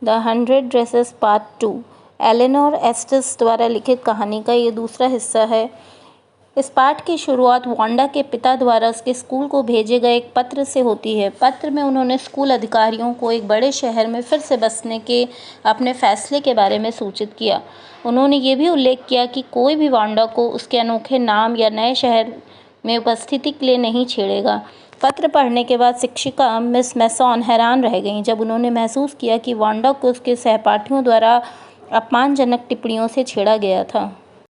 The 100 dresses part 2 Eleanor एस्टिस द्वारा लिखित कहानी का ये दूसरा हिस्सा है। इस पाठ की शुरुआत वांडा के पिता द्वारा उसके स्कूल को भेजे गए एक पत्र से होती है। पत्र में उन्होंने स्कूल अधिकारियों को एक बड़े शहर में फिर से बसने के अपने फैसले के बारे में सूचित किया। उन्होंने ये भी उल्लेख किया कि कोई भी वांडा को उसके अनोखे नाम या नए शहर में उपस्थिति के लिए नहीं छेड़ेगा। पत्र पढ़ने के बाद शिक्षिका मिस मैसॉन हैरान रह गईं जब उन्होंने महसूस किया कि वांडा को उसके सहपाठियों द्वारा अपमानजनक टिप्पणियों से छेड़ा गया था।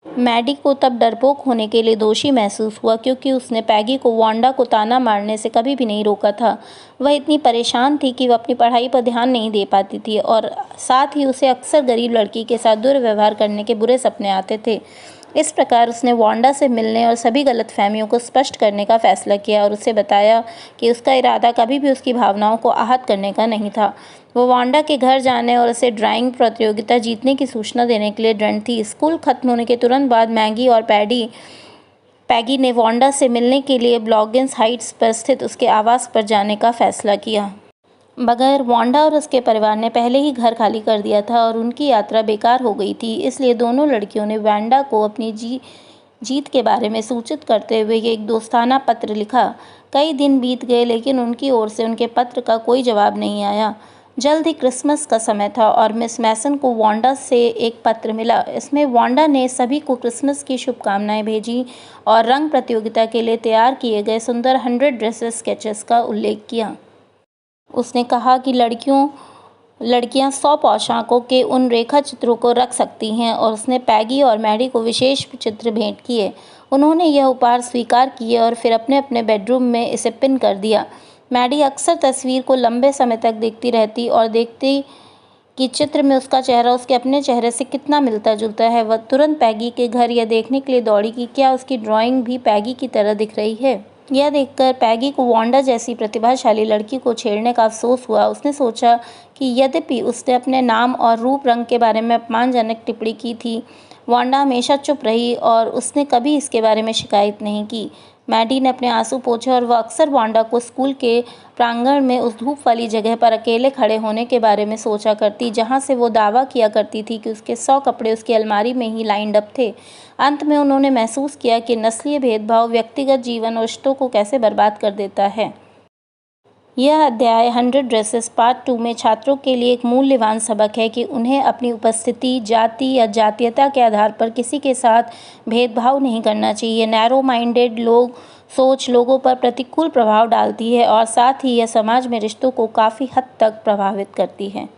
मैडी को तब डरपोक होने के लिए दोषी महसूस हुआ क्योंकि उसने पैगी को वांडा को ताना मारने से कभी भी नहीं रोका था। वह इतनी परेशान थी कि वह अपनी पढ़ाई पर ध्यान नहीं दे पाती थी और साथ ही उसे अक्सर गरीब लड़की के साथ दुर्व्यवहार करने के बुरे सपने आते थे। इस प्रकार उसने वांडा से मिलने और सभी गलतफहमियों को स्पष्ट करने का फैसला किया और उसे बताया कि उसका इरादा कभी भी उसकी भावनाओं को आहत करने का नहीं था। वो वांडा के घर जाने और उसे ड्राइंग प्रतियोगिता जीतने की सूचना देने के लिए दृढ़ थी। स्कूल खत्म होने के तुरंत बाद मैगी और पैगी ने वांडा से मिलने के लिए ब्लॉगिंस हाइट्स पर स्थित उसके आवास पर जाने का फैसला किया। मगर वांडा और उसके परिवार ने पहले ही घर खाली कर दिया था और उनकी यात्रा बेकार हो गई थी। इसलिए दोनों लड़कियों ने वांडा को अपनी जीत के बारे में सूचित करते हुए एक दोस्ताना पत्र लिखा। कई दिन बीत गए लेकिन उनकी ओर से उनके पत्र का कोई जवाब नहीं आया। जल्द ही क्रिसमस का समय था और मिस मैसन को वांडा से एक पत्र मिला। इसमें वांडा ने सभी को क्रिसमस की शुभकामनाएं भेजी और रंग प्रतियोगिता के लिए तैयार किए गए सुंदर 100 ड्रेसेस स्केचेस का उल्लेख किया। उसने कहा कि लड़कियां 100 पोशाकों के उन रेखा चित्रों को रख सकती हैं और उसने पैगी और मैडी को विशेष चित्र भेंट किए। उन्होंने यह उपहार स्वीकार किए और फिर अपने अपने बेडरूम में इसे पिन कर दिया। मैडी अक्सर तस्वीर को लंबे समय तक देखती रहती और देखती कि चित्र में उसका चेहरा उसके अपने चेहरे से कितना मिलता जुलता है। वह तुरंत पैगी के घर यह देखने के लिए दौड़ी कि क्या उसकी ड्राइंग भी पैगी की तरह दिख रही है। यह देखकर पैगी को वांडा जैसी प्रतिभाशाली लड़की को छेड़ने का अफसोस हुआ। उसने सोचा कि यद्यपि उसने अपने नाम और रूप रंग के बारे में अपमानजनक टिप्पणी की थी, वांडा हमेशा चुप रही और उसने कभी इसके बारे में शिकायत नहीं की। मैडी ने अपने आंसू पोंछे और वह अक्सर वांडा को स्कूल के प्रांगण में उस धूप वाली जगह पर अकेले खड़े होने के बारे में सोचा करती जहां से वो दावा किया करती थी कि उसके 100 कपड़े उसकी अलमारी में ही लाइंड अप थे। अंत में उन्होंने महसूस किया कि नस्लीय भेदभाव व्यक्तिगत जीवन और रिश्तों को कैसे बर्बाद कर देता है। यह अध्याय 100 ड्रेसेस पार्ट 2 में छात्रों के लिए एक मूल्यवान सबक है कि उन्हें अपनी उपस्थिति, जाति या जातीयता के आधार पर किसी के साथ भेदभाव नहीं करना चाहिए। नैरो माइंडेड सोच लोगों पर प्रतिकूल प्रभाव डालती है और साथ ही यह समाज में रिश्तों को काफ़ी हद तक प्रभावित करती है।